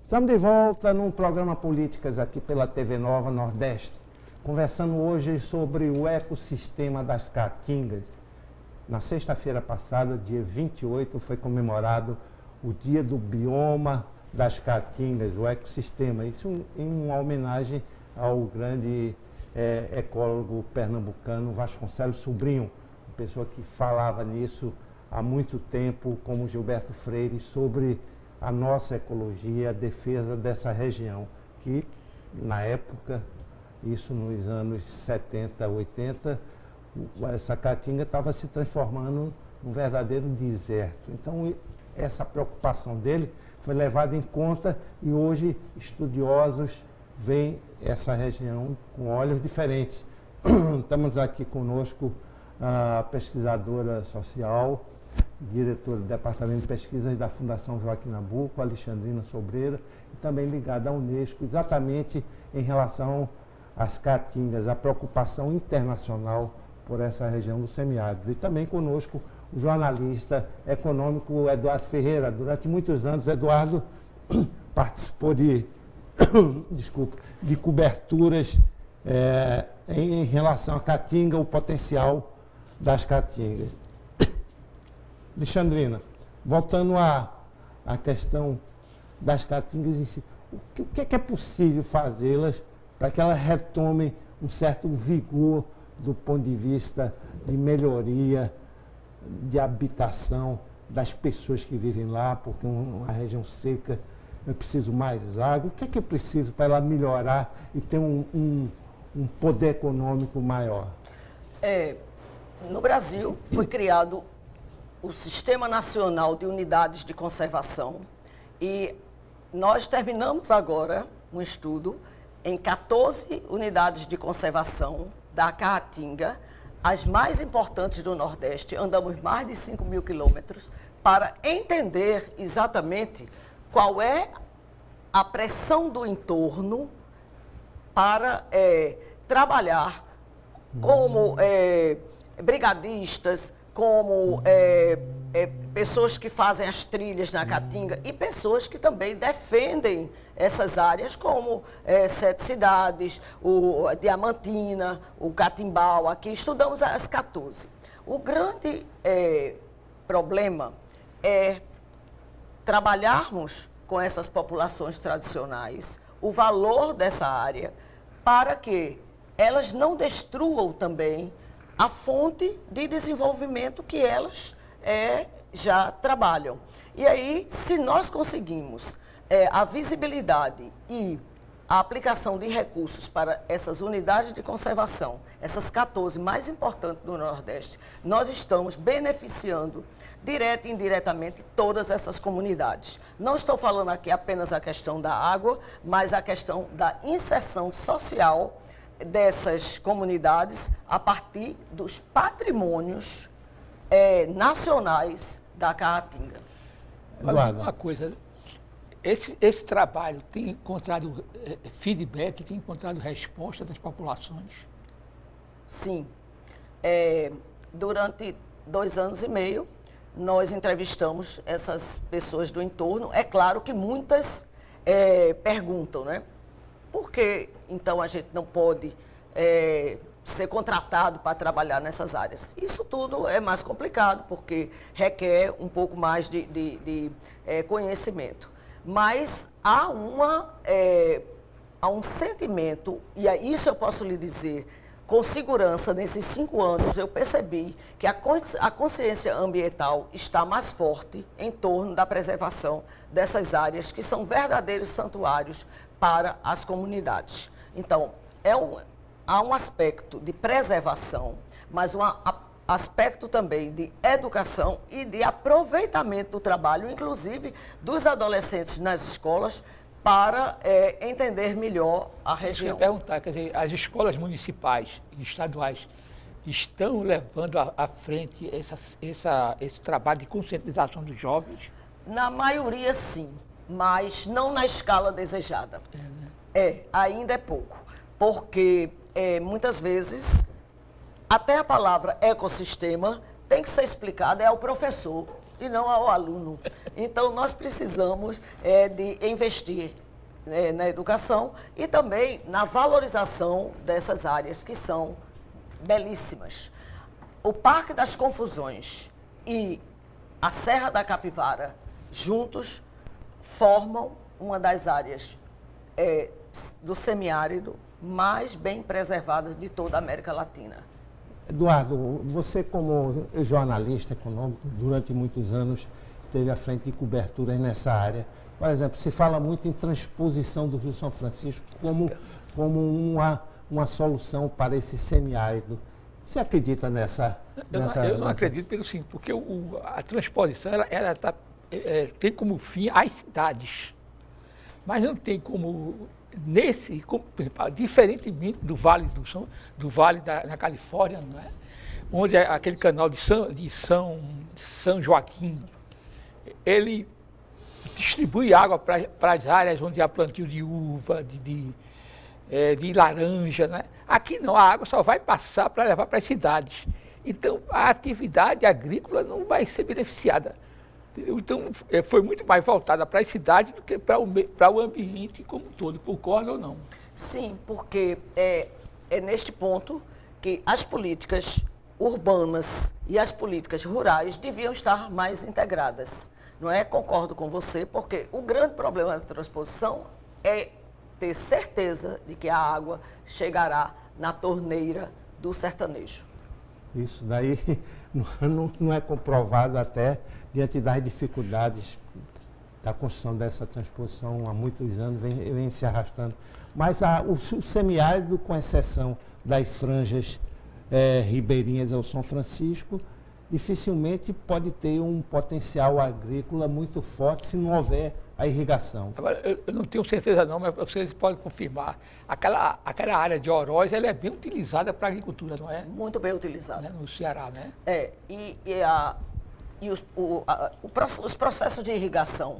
Estamos de volta num programa Políticas aqui pela TV Nova Nordeste, conversando hoje sobre o ecossistema das caatingas. Na sexta-feira passada, dia 28, foi comemorado o Dia do Bioma das Caatingas, o ecossistema. Isso em uma homenagem ao grande ecólogo pernambucano Vasconcelos Sobrinho, uma pessoa que falava nisso há muito tempo, como Gilberto Freire, sobre a nossa ecologia, a defesa dessa região, que na época, isso nos anos 70, 80, essa caatinga estava se transformando num verdadeiro deserto. Então, essa preocupação dele foi levada em conta e hoje estudiosos veem essa região com olhos diferentes. Estamos aqui conosco a pesquisadora social, diretora do Departamento de Pesquisas da Fundação Joaquim Nabuco, Alexandrina Sobreira, e também ligada à Unesco, exatamente em relação às caatingas, a preocupação internacional por essa região do semiárido. E também conosco o jornalista econômico Eduardo Ferreira. Durante muitos anos, Eduardo participou de coberturas em relação à caatinga, o potencial das caatingas. Alexandrina, voltando à questão das caatingas em si, o que é possível fazê-las para que elas retomem um certo vigor do ponto de vista de melhoria, de habitação das pessoas que vivem lá, porque uma região seca, eu preciso mais água. O que é preciso para ela melhorar e ter um poder econômico maior? No Brasil, foi criado o Sistema Nacional de Unidades de Conservação e nós terminamos agora um estudo em 14 unidades de conservação da Caatinga, as mais importantes do Nordeste. Andamos mais de 5.000 quilômetros para entender exatamente qual é a pressão do entorno para trabalhar como brigadistas, como pessoas que fazem as trilhas na Caatinga e pessoas que também defendem essas áreas, como Sete Cidades, o Diamantina, o Catimbau. Aqui estudamos as 14. O grande problema é trabalharmos com essas populações tradicionais, o valor dessa área, para que elas não destruam também a fonte de desenvolvimento que elas já trabalham. E aí, se nós conseguimos a visibilidade e a aplicação de recursos para essas unidades de conservação, essas 14 mais importantes do Nordeste, nós estamos beneficiando direta e indiretamente todas essas comunidades. Não estou falando aqui apenas a questão da água, mas a questão da inserção social dessas comunidades a partir dos patrimônios nacionais da Caatinga. Eduardo, uma coisa, esse trabalho tem encontrado feedback, tem encontrado resposta das populações? Sim. Durante 2 anos e meio, nós entrevistamos essas pessoas do entorno. É claro que muitas perguntam, né? Por que, então, a gente não pode ser contratado para trabalhar nessas áreas? Isso tudo é mais complicado, porque requer um pouco mais de conhecimento. Mas há um sentimento, e isso eu posso lhe dizer, com segurança, nesses 5 anos, eu percebi que a consciência ambiental está mais forte em torno da preservação dessas áreas, que são verdadeiros santuários para as comunidades. Então, há um aspecto de preservação, mas um aspecto também de educação e de aproveitamento do trabalho, inclusive dos adolescentes nas escolas, para entender melhor a região. Eu ia perguntar, quer dizer, as escolas municipais e estaduais estão levando à frente esse trabalho de conscientização dos jovens? Na maioria, sim, mas não na escala desejada. Ainda é pouco, porque muitas vezes até a palavra ecossistema tem que ser explicada ao professor e não ao aluno. Então, nós precisamos de investir na educação e também na valorização dessas áreas que são belíssimas. O Parque das Confusões e a Serra da Capivara, juntos, formam uma das áreas do semiárido mais bem preservadas de toda a América Latina. Eduardo, você como jornalista econômico, durante muitos anos, esteve à frente de coberturas nessa área. Por exemplo, se fala muito em transposição do Rio São Francisco como uma solução para esse semiárido. Você acredita nessa... Eu não acredito pelo seguinte, porque a transposição ela tem como fim as cidades, mas não tem como... diferentemente do Vale na Califórnia, não é? Onde é aquele canal de São Joaquim, ele distribui água para as áreas onde há plantio de uva, de laranja, né? Aqui não, a água só vai passar para levar para as cidades. Então, a atividade agrícola não vai ser beneficiada. Então, foi muito mais voltada para as cidades do que para o ambiente como um todo. Concorda ou não? Sim, porque é neste ponto que as políticas urbanas e as políticas rurais deviam estar mais integradas. Não é? Concordo com você, porque o grande problema da transposição é ter certeza de que a água chegará na torneira do sertanejo. Isso daí não é comprovado até diante das dificuldades da construção dessa transposição há muitos anos, vem se arrastando. Mas o semiárido, com exceção das franjas ribeirinhas ao São Francisco, dificilmente pode ter um potencial agrícola muito forte se não houver a irrigação. Agora, eu não tenho certeza não, mas vocês podem confirmar. Aquela área de Oroz, ela é bem utilizada para a agricultura, não é? Muito bem utilizada. Né? No Ceará, né? Os processos de irrigação,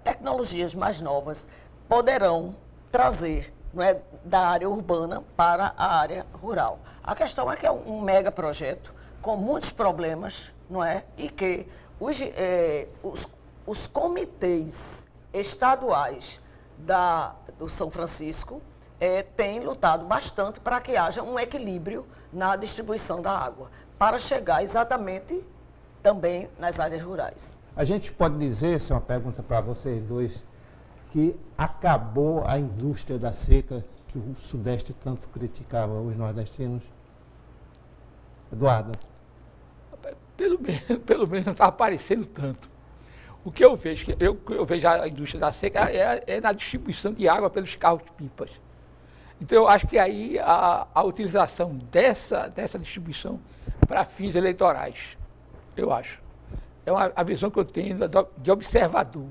tecnologias mais novas, poderão trazer, não é, da área urbana para a área rural. A questão é que é um mega projeto com muitos problemas, não é? E que os comitês estaduais do São Francisco têm lutado bastante para que haja um equilíbrio na distribuição da água, para chegar exatamente também nas áreas rurais. A gente pode dizer, essa é uma pergunta para vocês dois, que acabou a indústria da seca que o Sudeste tanto criticava os nordestinos? Eduardo? Pelo menos não está aparecendo tanto. O que eu vejo, eu vejo a indústria da seca é na distribuição de água pelos carros-pipas. Então, eu acho que aí a utilização dessa distribuição para fins eleitorais, eu acho. É a visão que eu tenho de observador.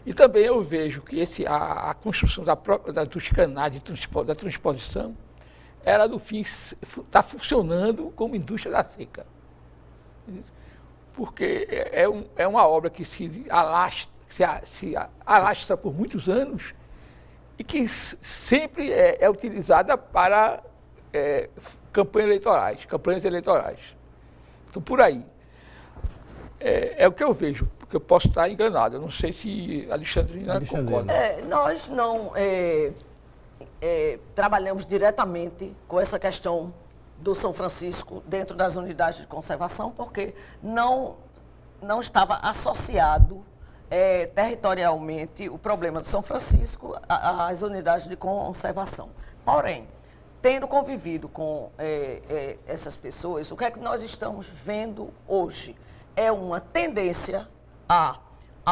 E também eu vejo que a construção dos canais da transposição, ela, no fim, está funcionando como indústria da seca. Porque é uma obra que se alastra por muitos anos e que sempre é utilizada para campanhas eleitorais. Então, por aí. É o que eu vejo, porque eu posso estar enganado. Eu não sei se Alexandrina concorda. Nós não trabalhamos diretamente com essa questão do São Francisco dentro das unidades de conservação, porque não estava associado territorialmente o problema do São Francisco às unidades de conservação. Porém, tendo convivido com essas pessoas, o que é que nós estamos vendo hoje? É uma tendência à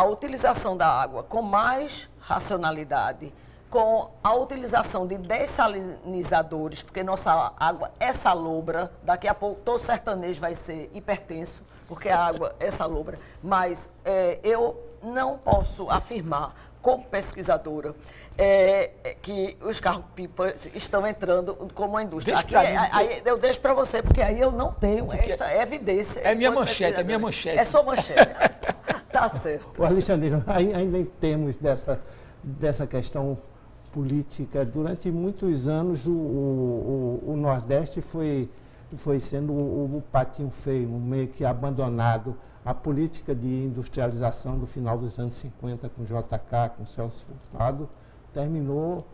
utilização da água com mais racionalidade, com a utilização de dessalinizadores, porque nossa água é salobra, daqui a pouco todo sertanejo vai ser hipertenso, porque a água é salobra, mas eu não posso afirmar, como pesquisadora, que os carros-pipas estão entrando como uma indústria. Aí eu deixo para você, porque aí eu não tenho esta evidência. É minha manchete, é minha manchete. É sua manchete. Tá certo. O Alexandre, ainda em termos dessa questão política, durante muitos anos o Nordeste foi sendo o patinho feio, meio que abandonado A política de industrialização do final dos anos 50 com JK, com Celso Furtado, terminou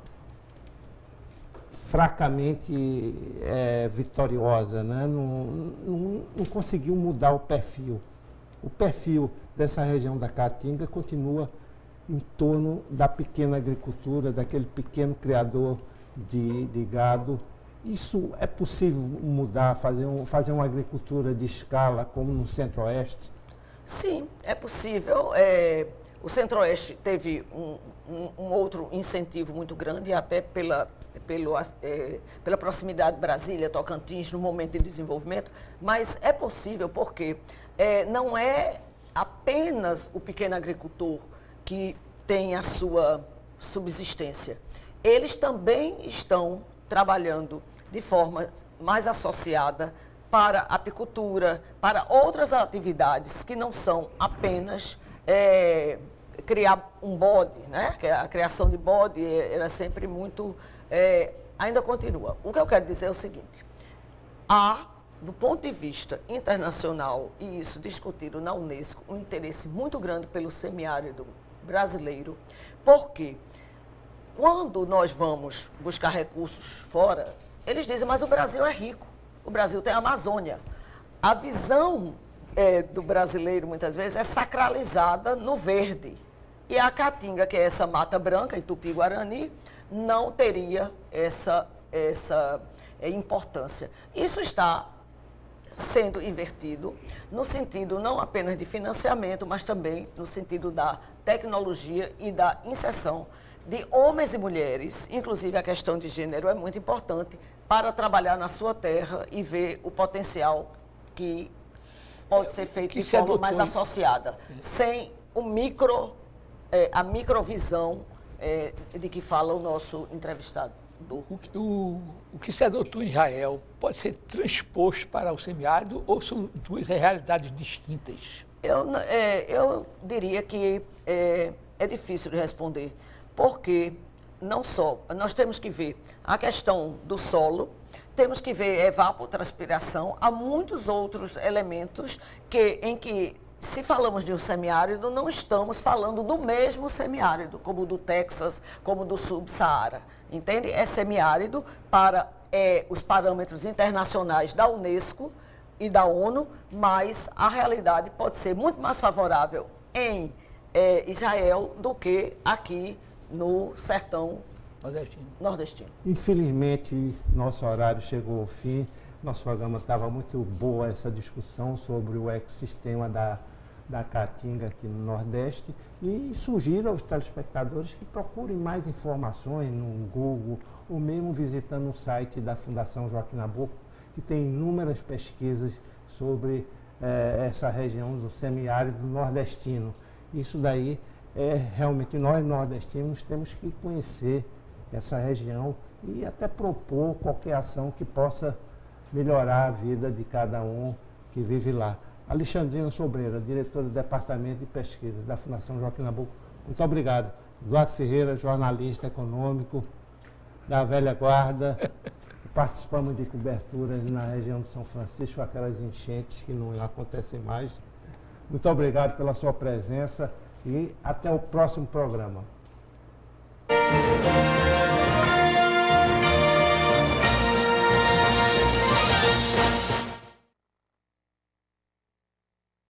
fracamente vitoriosa, né? Não conseguiu mudar o perfil. O perfil dessa região da Caatinga continua em torno da pequena agricultura, daquele pequeno criador de gado. Isso é possível mudar, fazer uma agricultura de escala como no Centro-Oeste? Sim, é possível. O Centro-Oeste teve um outro incentivo muito grande, até pela proximidade de Brasília, Tocantins, no momento de desenvolvimento, mas é possível porque não é apenas o pequeno agricultor que tem a sua subsistência. Eles também estão trabalhando de forma mais associada para a apicultura, para outras atividades que não são apenas criar um bode, né? A criação de bode era sempre muito... ainda continua. O que eu quero dizer é o seguinte, do ponto de vista internacional, e isso discutido na Unesco, um interesse muito grande pelo semiárido brasileiro, porque quando nós vamos buscar recursos fora, eles dizem, mas o Brasil é rico, o Brasil tem a Amazônia. A visão do brasileiro, muitas vezes, é sacralizada no verde. E a Caatinga, que é essa mata branca, em Tupi-Guarani, não teria essa importância. Isso está sendo invertido no sentido não apenas de financiamento, mas também no sentido da tecnologia e da inserção de homens e mulheres, inclusive a questão de gênero é muito importante para trabalhar na sua terra e ver o potencial que pode ser feito de forma mais associada, sem a microvisão de que fala o nosso entrevistado. O que se adotou em Israel pode ser transposto para o semiárido ou são duas realidades distintas? Eu diria que é difícil de responder, porque não só nós temos que ver a questão do solo, temos que ver evapotranspiração, há muitos outros elementos em que, se falamos de um semiárido, não estamos falando do mesmo semiárido, como do Texas, como do Sub-Saara, entende? É semiárido para os parâmetros internacionais da Unesco e da ONU, mas a realidade pode ser muito mais favorável em Israel do que aqui no sertão nordestino. Infelizmente, nosso horário chegou ao fim. Nosso programa estava muito boa essa discussão sobre o ecossistema da Caatinga aqui no Nordeste e sugiro aos telespectadores que procurem mais informações no Google ou mesmo visitando o site da Fundação Joaquim Nabuco, que tem inúmeras pesquisas sobre essa região do semiárido nordestino. Isso daí realmente nós nordestinos temos que conhecer essa região e até propor qualquer ação que possa melhorar a vida de cada um que vive lá. Alexandrina Sobreira, diretora do Departamento de Pesquisa da Fundação Joaquim Nabuco, muito obrigado. Eduardo Ferreira, jornalista econômico da velha guarda. Participamos de coberturas na região de São Francisco, aquelas enchentes que não acontecem mais. Muito obrigado pela sua presença e até o próximo programa.